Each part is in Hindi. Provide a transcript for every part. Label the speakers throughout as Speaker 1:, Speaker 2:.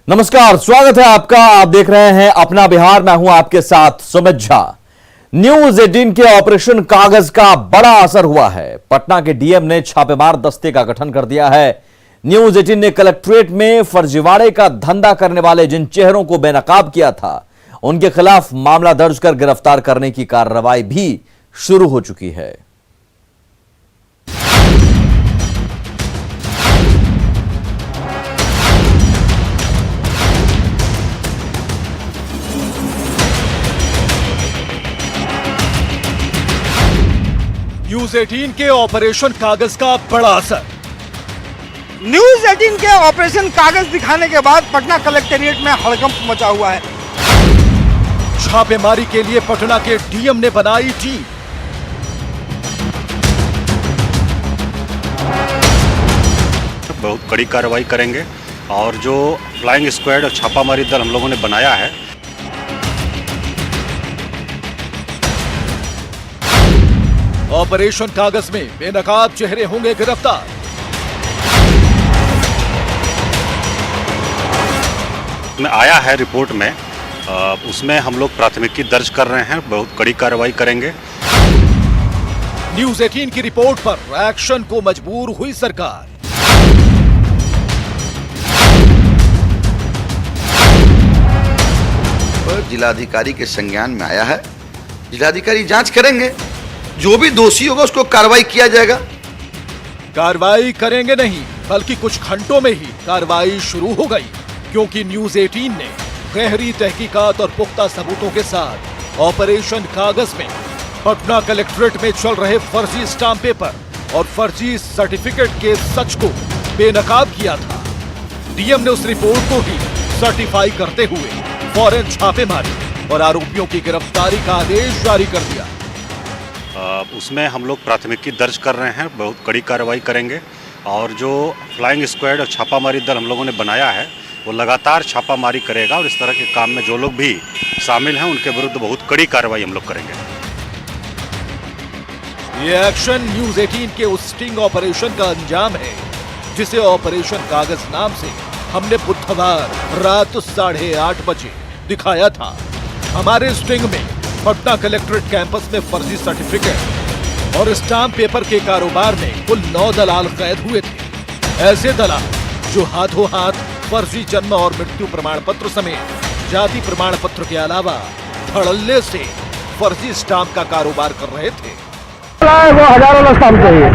Speaker 1: नमस्कार, स्वागत है आपका। आप देख रहे हैं अपना बिहार। मैं हूं आपके साथ सुमित झा। न्यूज 18 के ऑपरेशन कागज का बड़ा असर हुआ है। पटना के डीएम ने छापेमार दस्ते का गठन कर दिया है। न्यूज 18 ने कलेक्ट्रेट में फर्जीवाड़े का धंधा करने वाले जिन चेहरों को बेनकाब किया था, उनके खिलाफ मामला दर्ज कर गिरफ्तार करने की कार्रवाई भी शुरू हो चुकी है।
Speaker 2: न्यूज 18 के ऑपरेशन कागज का बड़ा असर।
Speaker 3: न्यूज 18 के ऑपरेशन कागज दिखाने के बाद पटना कलेक्टेरिएट में हड़कंप मचा हुआ है।
Speaker 2: छापेमारी के लिए पटना के डीएम ने बनाई टीम।
Speaker 4: बहुत कड़ी कार्रवाई करेंगे और जो फ्लाइंग स्क्वाड और छापामारी दल हम लोगों ने बनाया है,
Speaker 2: ऑपरेशन कागज में बेनकाब चेहरे होंगे गिरफ्तार।
Speaker 4: में आया है रिपोर्ट में, उसमें हम लोग प्राथमिकी दर्ज कर रहे हैं। बहुत कड़ी कार्रवाई करेंगे।
Speaker 2: न्यूज 18 की रिपोर्ट पर एक्शन को मजबूर हुई सरकार।
Speaker 5: जिलाधिकारी के संज्ञान में आया है। जिलाधिकारी जांच करेंगे, जो भी दोषी होगा उसको कार्रवाई किया जाएगा।
Speaker 2: कार्रवाई करेंगे नहीं, बल्कि कुछ घंटों में ही कार्रवाई शुरू हो गई, क्योंकि न्यूज 18 ने गहरी तहकीकात और पुख्ता सबूतों के साथ ऑपरेशन कागज में पटना कलेक्ट्रेट में चल रहे फर्जी स्टाम्प पेपर और फर्जी सर्टिफिकेट के सच को बेनकाब किया था। डीएम ने उस रिपोर्ट को ही सर्टिफाई करते हुए फौरन छापे मारे और आरोपियों की गिरफ्तारी का आदेश जारी कर दिया।
Speaker 4: उसमें हम लोग प्राथमिकी दर्ज कर रहे हैं। बहुत कड़ी कार्रवाई करेंगे और जो फ्लाइंग स्क्वाड और छापामारी दल हम लोगों ने बनाया है, वो लगातार छापामारी करेगा और इस तरह के काम में जो लोग भी शामिल हैं उनके विरुद्ध बहुत कड़ी कार्रवाई हम लोग करेंगे।
Speaker 2: ये एक्शन न्यूज 18 के उस स्टिंग ऑपरेशन का अंजाम है, जिसे ऑपरेशन कागज नाम से हमने बुधवार रात 8:30 बजे दिखाया था। हमारे स्टिंग में पटना कलेक्ट्रेट कैंपस में फर्जी सर्टिफिकेट और स्टाम्प पेपर के कारोबार में कुल 9 दलाल कैद हुए थे। ऐसे दलाल जो हाथों हाथ फर्जी जन्म और मृत्यु प्रमाण पत्र समेत जाति प्रमाण पत्र के अलावा धड़ल्ले से फर्जी स्टाम्प का कारोबार कर रहे थे।
Speaker 3: वो हजारों वाला स्टाम्प चाहिए,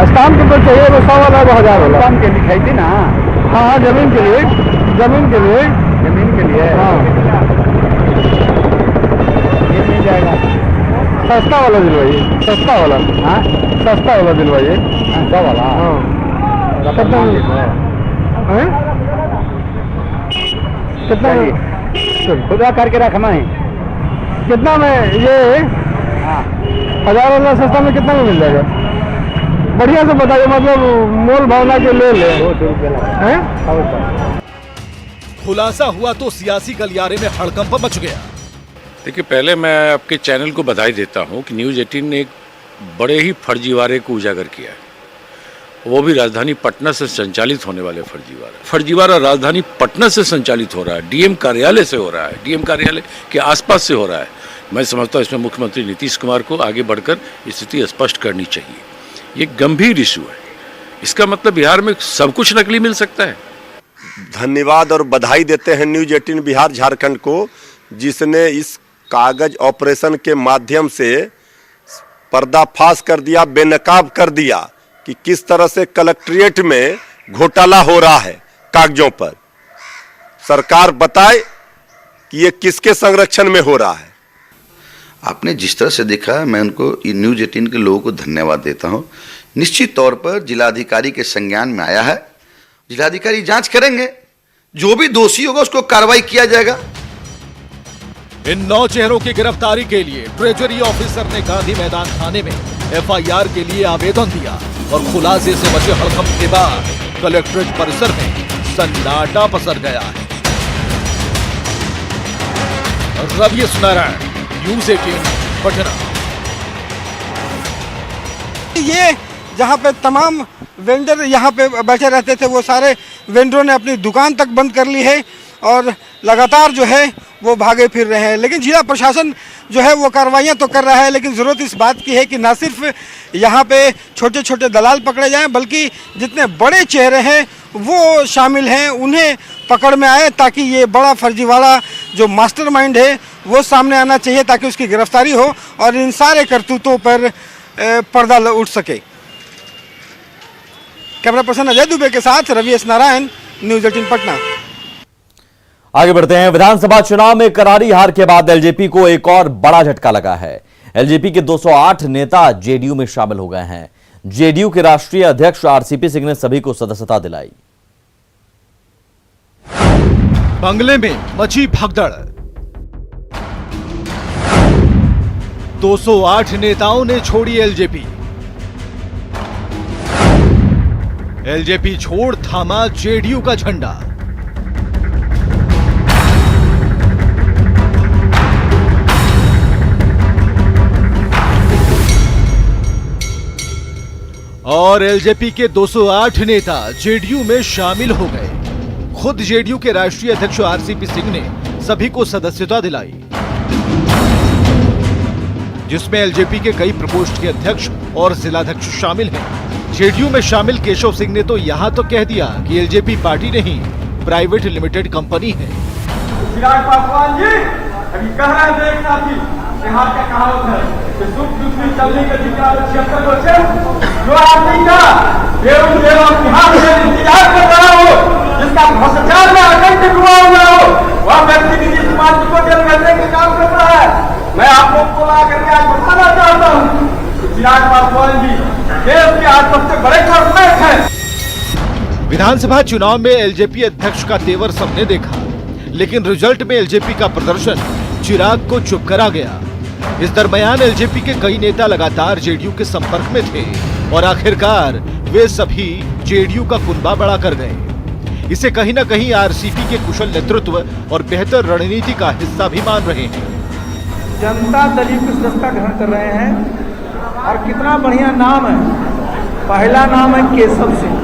Speaker 3: स्टाम्प तो चाहिए, वो 100 वाला, वो 1000 वाला स्टाम्प के लिखाई थी ना। हाँ, जमीन के लिए, जमीन के लिए, जमीन के लिए। हाँ, ये मिल जाएगा। सस्ता वाला दिलवाइए, सस्ता वाला। हाँ, सस्ता वाला दिलवाइए। सस्ता वाला। हाँ, कितना है? कितना खुदा करके रखना है? कितना में ये 1000 वाला सस्ता में कितना में मिल जाएगा? बढ़िया से बताइए, मतलब मोल भावना के ले ले।
Speaker 2: खुलासा हुआ तो सियासी गलियारे में हड़कंप मच गया।
Speaker 6: देखिए, पहले मैं आपके चैनल को बधाई देता हूं कि न्यूज़ 18 ने एक बड़े ही फर्जीवाड़े को उजागर किया है, वो भी राजधानी पटना से संचालित होने वाले फर्जीवाड़ा। फर्जीवाड़ा राजधानी पटना से संचालित हो रहा है, डीएम कार्यालय से हो रहा है, डीएम कार्यालय के आसपास से हो रहा है। मैं समझता हूँ इसमें मुख्यमंत्री नीतीश कुमार को आगे बढ़कर स्थिति स्पष्ट करनी चाहिए। ये गंभीर इशू है। इसका मतलब बिहार में सब कुछ नकली मिल सकता है।
Speaker 7: धन्यवाद और बधाई देते हैं न्यूज 18 बिहार झारखंड को, जिसने इस कागज ऑपरेशन के माध्यम से पर्दाफाश कर दिया, बेनकाब कर दिया कि किस तरह से कलेक्ट्रेट में घोटाला हो रहा है कागजों पर। सरकार बताए कि ये किसके संरक्षण में हो रहा है।
Speaker 5: आपने जिस तरह से देखा, मैं उनको न्यूज 18 के लोगों को धन्यवाद देता हूं। निश्चित तौर पर जिलाधिकारी के संज्ञान में आया है। जिलाधिकारी जांच करेंगे, जो भी दोषी होगा उसको कार्रवाई किया जाएगा।
Speaker 2: इन 9 चेहरों की गिरफ्तारी के लिए ट्रेजरी ऑफिसर ने गांधी मैदान थाने में एफआईआर के लिए आवेदन दिया और खुलासे से बचे हड़कंप के बाद कलेक्ट्रेट परिसर में सन्नाटा पसर गया है। रवि नारायण, न्यूज 18 पटना।
Speaker 3: ये जहाँ पे तमाम वेंडर यहाँ पे बैठे रहते थे, वो सारे वेंडरों ने अपनी दुकान तक बंद कर ली है और लगातार जो है वो भागे फिर रहे हैं। लेकिन जिला प्रशासन जो है वो कार्रवाइयाँ तो कर रहा है, लेकिन ज़रूरत इस बात की है कि ना सिर्फ यहाँ पे छोटे छोटे दलाल पकड़े जाएं, बल्कि जितने बड़े चेहरे हैं वो शामिल हैं उन्हें पकड़ में आए, ताकि ये बड़ा फर्जीवाड़ा जो मास्टरमाइंड है वो सामने आना चाहिए, ताकि उसकी गिरफ्तारी हो और इन सारे करतूतों पर पर्दा उठ सके। कैमरा पर्सन अजय दुबे के साथ रवि एस नारायण, न्यूज़ 18 पटना।
Speaker 1: आगे बढ़ते हैं। विधानसभा चुनाव में करारी हार के बाद एलजेपी को एक और बड़ा झटका लगा है। एलजेपी के 208 नेता जेडीयू में शामिल हो गए हैं। जेडीयू के राष्ट्रीय अध्यक्ष आरसीपी सिंह ने सभी को सदस्यता दिलाई।
Speaker 2: बंगले में मची भगदड़, 208 नेताओं ने छोड़ी एलजेपी। एलजेपी छोड़ थामा जेडीयू का झंडा। और एलजेपी के 208 नेता जेडीयू में शामिल हो गए। खुद जेडीयू के राष्ट्रीय अध्यक्ष आरसीपी सिंह ने सभी को सदस्यता दिलाई, जिसमें एलजेपी के कई प्रकोष्ठ के अध्यक्ष और जिलाध्यक्ष शामिल हैं। जेडीयू में शामिल केशव सिंह ने तो यहां तो कह दिया कि एलजेपी पार्टी नहीं, प्राइवेट लिमिटेड कंपनी है।
Speaker 3: चिराग पासवान जी अभी कह रहे थे एक साथी, बिहार का कहावत है कि सुख दुख में चलने के अधिकार 76 वर्ष जो आदमी का देव बिहार से इंतजार कर रहा हो, जिसका भ्रष्टाचार में आतंक डूबा हुआ हो, वह व्यक्ति नीतीश कुमार जी को जेल भेजने के काम कर रहा है। मैं आप लोग को ला करके आज बताना चाहता हूँ, चिराग पासवान जी देश के आज सबसे बड़े कॉर्पोरेट हैं।
Speaker 2: विधानसभा चुनाव में एलजेपी अध्यक्ष का तेवर सबने देखा, लेकिन रिजल्ट में एलजेपी का प्रदर्शन चिराग को चुप करा गया। इस दरमियान एलजेपी के कई नेता लगातार जेडीयू के संपर्क में थे और आखिरकार वे सभी जेडीयू का कुनबा बड़ा कर गए। इसे कहीं न कहीं आरसीपी के कुशल नेतृत्व और बेहतर रणनीति का हिस्सा भी मान रहे हैं।
Speaker 3: जनता दलित की सदस्यता ग्रहण कर रहे हैं और कितना बढ़िया नाम है। पहला नाम है केशव सिंह।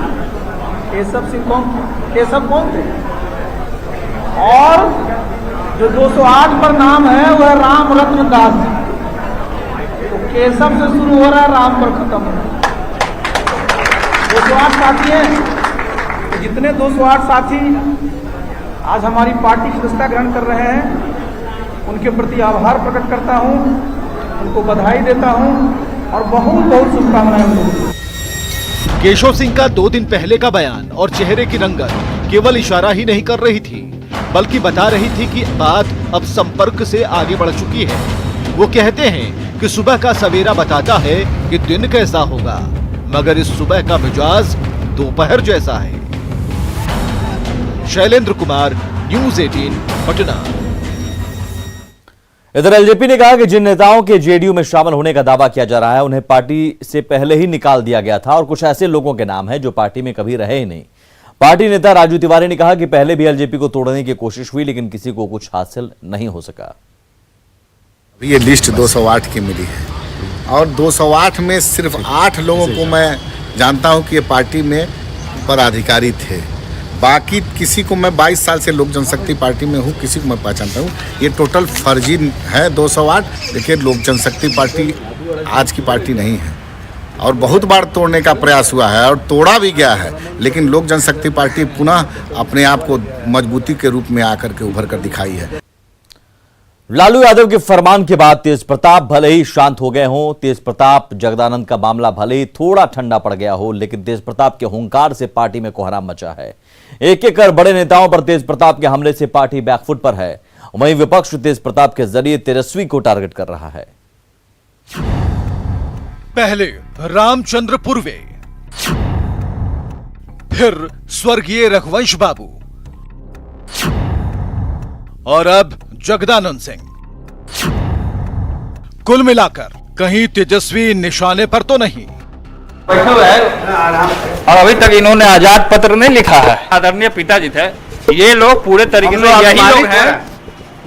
Speaker 3: केशव सिंह कौन? केशव कौन थे? और जो 208 पर नाम है वह राम रत्न दास जी। तो केशव से शुरू हो रहा है, राम पर खत्म हो रहा है। 208 साथी हैं, तो जितने 208 साथी आज हमारी पार्टी की सदस्यता ग्रहण कर रहे हैं, उनके प्रति आभार प्रकट करता हूं, उनको बधाई देता हूं और बहुत बहुत शुभकामनाएं उनको।
Speaker 2: केशव सिंह का 2 दिन पहले का बयान और चेहरे की रंगत केवल इशारा ही नहीं कर रही थी, बल्कि बता रही थी कि बात अब संपर्क से आगे बढ़ चुकी है। वो कहते हैं कि सुबह का सवेरा बताता है कि दिन कैसा होगा, मगर इस सुबह का मिजाज दोपहर जैसा है। शैलेंद्र कुमार, न्यूज़ 18 पटना।
Speaker 1: इधर एलजेपी ने कहा कि जिन नेताओं के जेडीयू में शामिल होने का दावा किया जा रहा है उन्हें पार्टी से पहले ही निकाल दिया गया था और कुछ ऐसे लोगों के नाम हैं जो पार्टी में कभी रहे ही नहीं। पार्टी नेता राजू तिवारी ने कहा कि पहले भी एलजेपी को तोड़ने की कोशिश हुई, लेकिन किसी को कुछ हासिल नहीं हो सका।
Speaker 8: ये लिस्ट 208 की मिली है और 208 में सिर्फ 8 लोगों को मैं जानता हूं कि ये पार्टी में पदाधिकारी थे। बाकी किसी को मैं 22 साल से लोक जनशक्ति पार्टी में हूं, किसी को मैं पहचानता हूं। ये टोटल फर्जी है 208। देखिए, लोक जनशक्ति पार्टी आज की पार्टी नहीं है और बहुत बार तोड़ने का प्रयास हुआ है और तोड़ा भी गया है, लेकिन लोक जनशक्ति पार्टी पुनः अपने आप को मजबूती के रूप में आकर के उभर कर दिखाई है।
Speaker 1: लालू यादव के फरमान के बाद तेज प्रताप भले ही शांत हो गए हों, तेज प्रताप जगदानंद का मामला भले ही थोड़ा ठंडा पड़ गया हो, लेकिन तेज प्रताप के हुंकार से पार्टी में कोहराम मचा है। एक एक कर बड़े नेताओं पर तेज प्रताप के हमले से पार्टी बैकफुट पर है। वहीं विपक्ष तेज प्रताप के जरिए तेजस्वी को टारगेट कर रहा है।
Speaker 2: पहले रामचंद्र पूर्वे, फिर स्वर्गीय रघुवंश बाबू और अब जगदानंद सिंह। कुल मिलाकर कहीं तेजस्वी निशाने पर तो नहीं।
Speaker 9: बैठे हुए हैं और अभी तक इन्होंने आजाद पत्र नहीं लिखा है। आदरणीय पिताजी थे, ये लोग पूरे तरीके से यही लोग हैं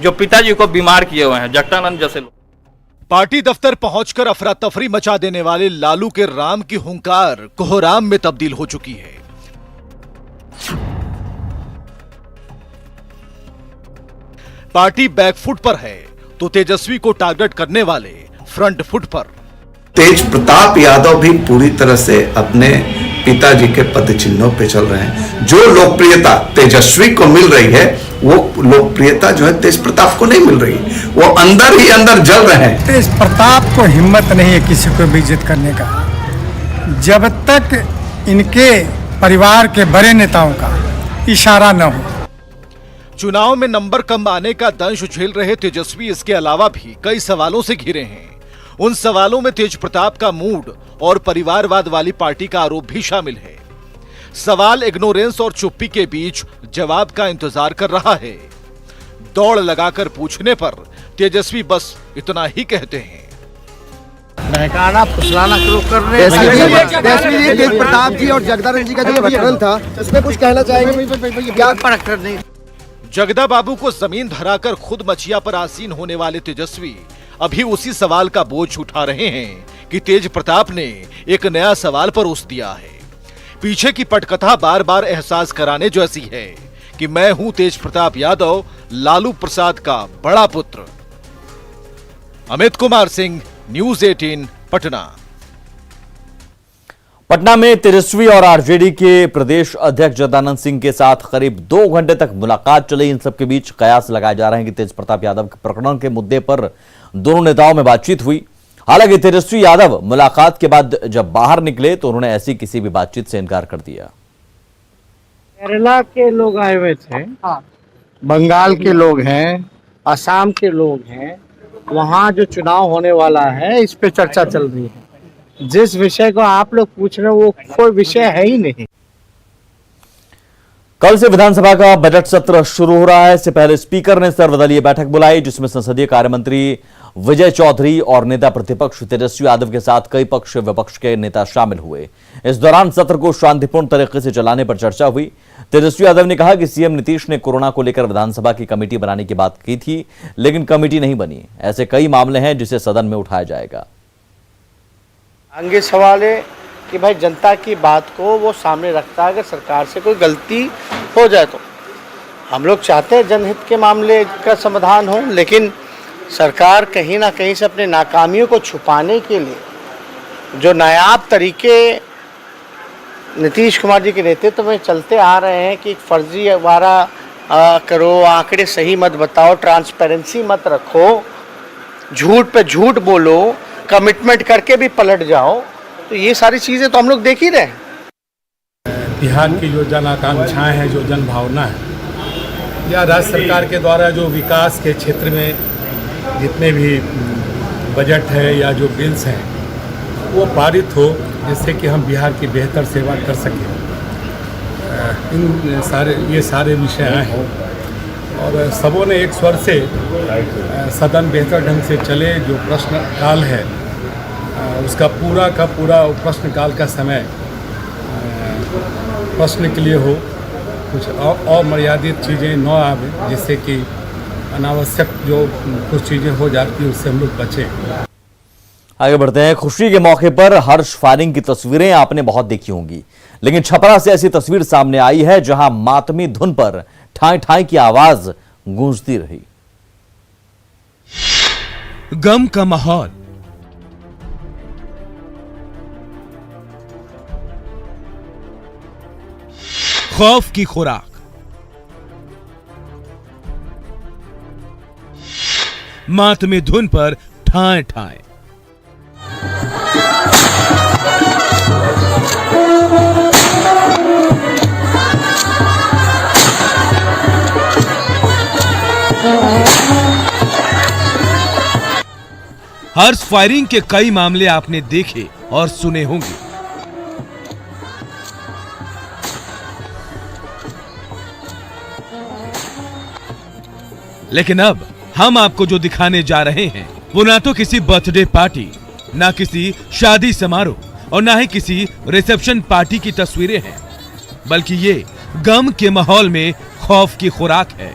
Speaker 9: जो पिताजी को बीमार किए हुए हैं, जगदानंद जैसे लोग।
Speaker 2: पार्टी दफ्तर पहुंचकर अफरा तफरी मचा देने वाले लालू के राम की हुंकार कोहराम में तब्दील हो चुकी है। पार्टी बैकफुट पर है तो तेजस्वी को टारगेट करने वाले फ्रंट फुट पर।
Speaker 10: तेज प्रताप यादव भी पूरी तरह से अपने पिताजी के पद चिन्हों पे चल रहे हैं। जो लोकप्रियता तेजस्वी को मिल रही है वो लोकप्रियता जो है तेज प्रताप को नहीं मिल रही, वो अंदर ही अंदर जल रहे हैं।
Speaker 3: तेज प्रताप को हिम्मत नहीं है किसी को भी जिद करने का, जब तक इनके परिवार के बड़े नेताओं का इशारा न हो।
Speaker 2: चुनाव में नंबर कम आने का दंश झेल रहे तेजस्वी इसके अलावा भी कई सवालों से घिरे हैं। उन सवालों में तेज प्रताप का मूड और परिवारवाद वाली पार्टी का आरोप भी शामिल है। सवाल इग्नोरेंस और चुप्पी के बीच जवाब का इंतजार कर रहा है। दौड़ लगाकर पूछने पर तेजस्वी बस इतना ही कहते हैं।
Speaker 3: बहकाना फुसलाना शुरू कर रहे हैं। तेज प्रताप जी और जगदानंद जी का जो प्रकरण था उसमें कुछ कहना चाहेंगे? क्या फर्क करने?
Speaker 2: जगदा बाबू को जमीन धराकर खुद मचिया पर आसीन होने वाले तेजस्वी अभी उसी सवाल का बोझ उठा रहे हैं कि तेज प्रताप ने एक नया सवाल परोस दिया है। पीछे की पटकथा बार बार एहसास कराने जैसी है कि मैं हूं तेज प्रताप यादव, लालू प्रसाद का बड़ा पुत्र। अमित कुमार सिंह, न्यूज़ 18 पटना।
Speaker 1: पटना में तेजस्वी और आरजेडी के प्रदेश अध्यक्ष जगदानंद सिंह के साथ करीब 2 घंटे तक मुलाकात चली। इन सबके बीच कयास लगाए जा रहे हैं कि तेज प्रताप यादव के प्रकरण के मुद्दे पर दोनों नेताओं में बातचीत हुई। हालांकि तेजस्वी यादव मुलाकात के बाद जब बाहर निकले तो उन्होंने ऐसी किसी भी बातचीत से इनकार कर दिया।
Speaker 3: केरला के लोग आए हुए थे, बंगाल के लोग हैं, असम के लोग हैं, वहाँ जो चुनाव होने वाला है इस पे चर्चा चल रही है। जिस विषय को आप लोग पूछ रहे हो वो कोई विषय है ही नहीं।
Speaker 1: कल से विधानसभा का बजट सत्र शुरू हो रहा है। इससे पहले स्पीकर ने सर्वदलीय बैठक बुलाई जिसमें संसदीय कार्य मंत्री विजय चौधरी और नेता प्रतिपक्ष तेजस्वी यादव के साथ कई पक्ष विपक्ष के नेता शामिल हुए। इस दौरान सत्र को शांतिपूर्ण तरीके से चलाने पर चर्चा हुई। तेजस्वी यादव ने कहा कि सीएम नीतीश ने कोरोना को लेकर विधानसभा की कमेटी बनाने की बात की थी, लेकिन कमेटी नहीं बनी। ऐसे कई मामले हैं जिसे सदन में उठाया जाएगा।
Speaker 3: आगे सवाल है कि भाई जनता की बात को वो सामने रखता है। अगर सरकार से कोई गलती हो जाए तो हम लोग चाहते हैं जनहित के मामले का समाधान हो, लेकिन सरकार कहीं ना कहीं से अपने नाकामियों को छुपाने के लिए जो नायाब तरीके नीतीश कुमार जी के नेतृत्व में चलते आ रहे हैं कि फर्जीवाड़ा करो, आंकड़े सही मत बताओ, ट्रांसपेरेंसी मत रखो, झूठ पे झूठ बोलो, कमिटमेंट करके भी पलट जाओ, तो ये सारी चीज़ें तो हम लोग देख ही रहे हैं।
Speaker 11: बिहार की जो जन आकांक्षाएँ हैं, जो जन भावना है, या राज्य सरकार के द्वारा जो विकास के क्षेत्र में जितने भी बजट है या जो बिल्स हैं वो पारित हो, जिससे कि हम बिहार की बेहतर सेवा कर सकें। ये सारे विषय आए हैं और सबों ने एक स्वर से सदन बेहतर ढंग से चले। जो प्रश्न काल है उसका पूरा का पूरा प्रश्न काल का समय प्रश्न के लिए हो, कुछ अमर्यादित चीज़ें न आवे, जिससे कि अनावश्यक जो कुछ चीज़ें हो जाती है उससे हम लोग बचें।
Speaker 1: आगे बढ़ते हैं। खुशी के मौके पर हर्ष फायरिंग की तस्वीरें आपने बहुत देखी होंगी, लेकिन छपरा से ऐसी तस्वीर सामने आई है जहां मातमी धुन पर ठाई ठाई की आवाज गूंजती रही।
Speaker 2: गम का माहौल, खौफ की खुराक, मातमी धुन पर ठाए ठाए। हर्ष फायरिंग के कई मामले आपने देखे और सुने होंगे, लेकिन अब हम आपको जो दिखाने जा रहे हैं वो ना तो किसी बर्थडे पार्टी, ना किसी शादी समारोह और ना ही किसी रिसेप्शन पार्टी की तस्वीरें हैं, बल्कि ये गम के माहौल में खौफ की खुराक है।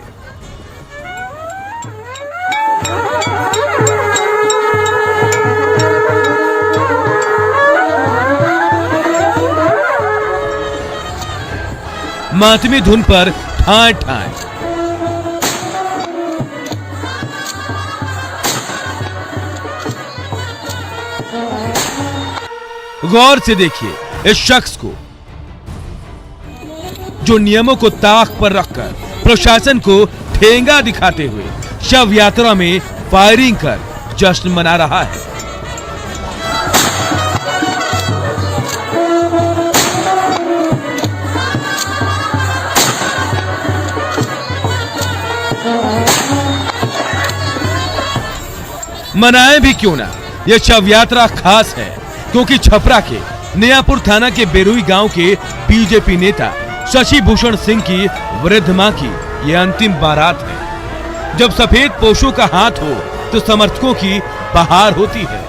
Speaker 2: मातमी धुन पर ठाए ठाए। गौर से देखिए इस शख्स को जो नियमों को ताक पर रखकर प्रशासन को ठेंगा दिखाते हुए शव यात्रा में फायरिंग कर जश्न मना रहा है। मनाए भी क्यों ना, यह शव यात्रा खास है क्योंकि छपरा के नयापुर थाना के बेरुई गांव के बीजेपी नेता शशि भूषण सिंह की वृद्ध मां की यह अंतिम बारात है। जब सफेद पोशों का हाथ हो तो समर्थकों की बहार होती है।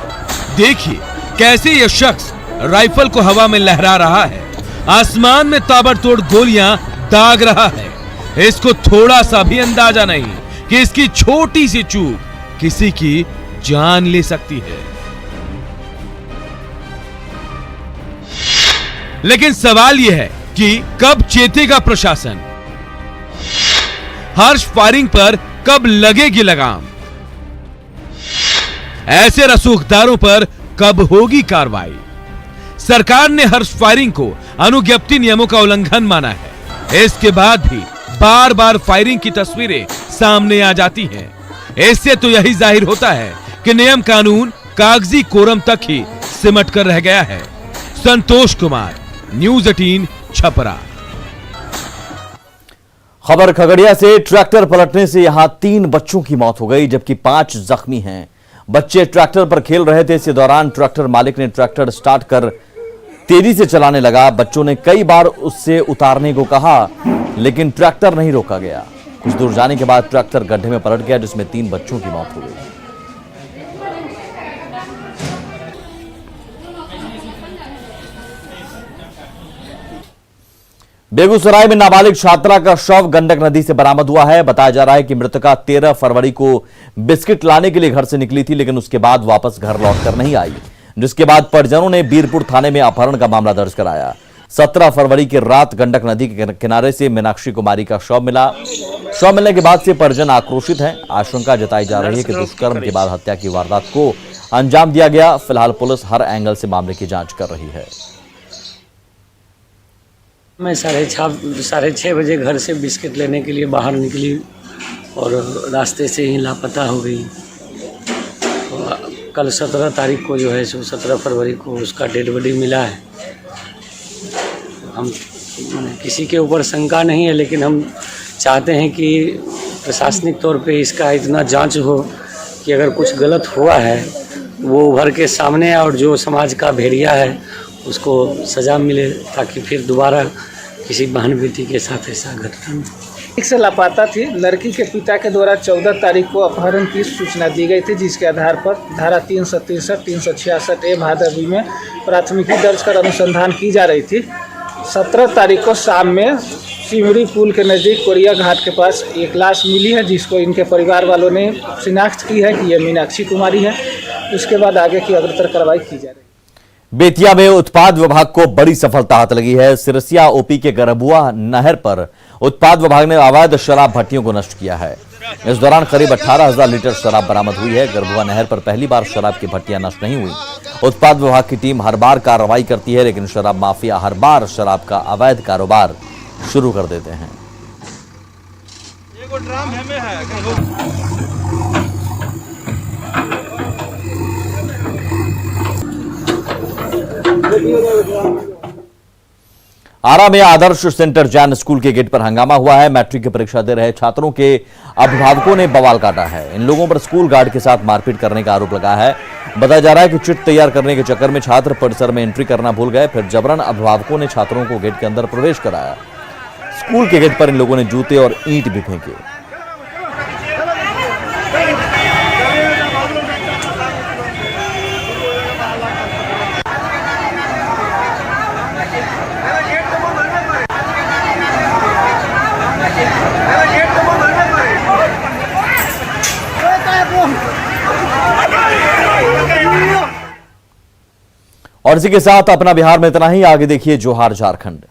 Speaker 2: देखिए कैसे यह शख्स राइफल को हवा में लहरा रहा है, आसमान में ताबड़तोड़ गोलियां दाग रहा है। इसको थोड़ा सा भी अंदाजा नहीं कि इसकी छोटी सी चूक किसी की जान ले सकती है। लेकिन सवाल यह है कि कब चेतेगा प्रशासन, हर्ष फायरिंग पर कब लगेगी लगाम, ऐसे रसूखदारों पर कब होगी कार्रवाई। सरकार ने हर्ष फायरिंग को अनुज्ञप्ति नियमों का उल्लंघन माना है। इसके बाद भी बार बार फायरिंग की तस्वीरें सामने आ जाती हैं। इससे तो यही जाहिर होता है कि नियम कानून कागजी कोरम तक ही सिमट कर रह गया है। संतोष कुमार, न्यूज 18 छपरा।
Speaker 1: खबर खगड़िया से, ट्रैक्टर पलटने से यहां 3 बच्चों की मौत हो गई जबकि 5 जख्मी हैं। बच्चे ट्रैक्टर पर खेल रहे थे। इसी दौरान ट्रैक्टर मालिक ने ट्रैक्टर स्टार्ट कर तेजी से चलाने लगा। बच्चों ने कई बार उससे उतारने को कहा लेकिन ट्रैक्टर नहीं रोका गया। कुछ दूर जाने के बाद ट्रैक्टर गड्ढे में पलट गया जिसमें 3 बच्चों की मौत हो गई। बेगूसराय में नाबालिग छात्रा का शव गंडक नदी से बरामद हुआ है। बताया जा रहा है कि मृतका 13 फरवरी को बिस्किट लाने के लिए घर से निकली थी लेकिन उसके बाद वापस घर लौटकर नहीं आई, जिसके बाद परिजनों ने बीरपुर थाने में अपहरण का मामला दर्ज कराया। 17 फरवरी की रात गंडक नदी के किनारे से मीनाक्षी कुमारी का शव मिला। शव मिलने के बाद से परिजन आक्रोशित हैं। आशंका जताई जा रही है कि दुष्कर्म के बाद हत्या की वारदात को अंजाम दिया गया। फिलहाल पुलिस हर एंगल से मामले की जांच कर रही है।
Speaker 12: मैं 6:30 बजे घर से बिस्किट लेने के लिए बाहर निकली और रास्ते से ही लापता हो गई। कल 17 तारीख को जो है सो 17 फरवरी को उसका डेड बॉडी मिला है। हम किसी के ऊपर शंका नहीं है लेकिन हम चाहते हैं कि प्रशासनिक तौर पे इसका इतना जांच हो कि अगर कुछ गलत हुआ है वो उभर के सामने और जो समाज का भेड़िया है उसको सज़ा मिले ताकि फिर दोबारा किसी बहन बेटी के साथ ऐसा घटना।
Speaker 3: एक से लापता थी। लड़की के पिता के द्वारा 14 तारीख को अपहरण की सूचना दी गई थी जिसके आधार पर धारा 363, 366 ए भादवी में प्राथमिकी दर्ज कर अनुसंधान की जा रही थी। 17 तारीख को शाम में सिमरी पुल के नज़दीक कोरिया घाट के पास एक लाश मिली है जिसको इनके परिवार वालों ने शिनाख्त की है कि यह मीनाक्षी कुमारी है। उसके बाद आगे की अग्रतर कार्रवाई की जा रही है।
Speaker 1: बेतिया में उत्पाद विभाग को बड़ी सफलता हाथ लगी है। सिरसिया ओपी के गरबुआ नहर पर उत्पाद विभाग ने अवैध शराब भट्टियों को नष्ट किया है। इस दौरान करीब 18,000 लीटर शराब बरामद हुई है। गरबुआ नहर पर पहली बार शराब की भट्टियां नष्ट नहीं हुई। उत्पाद विभाग की टीम हर बार कार्रवाई करती है लेकिन शराब माफिया हर बार शराब का अवैध कारोबार शुरू कर देते हैं। आरा में आदर्श सेंटर जैन स्कूल के गेट पर हंगामा हुआ है। मैट्रिक की परीक्षा दे रहे छात्रों के अभिभावकों ने बवाल काटा है। इन लोगों पर स्कूल गार्ड के साथ मारपीट करने का आरोप लगा है। बताया जा रहा है कि चिट तैयार करने के चक्कर में छात्र परिसर में एंट्री करना भूल गए, फिर जबरन अभिभावकों ने छात्रों को गेट के अंदर प्रवेश कराया। स्कूल के गेट पर इन लोगों ने जूते और ईंट भी फेंके। और इसी के साथ अपना बिहार में इतना ही। आगे देखिए जोहार झारखंड।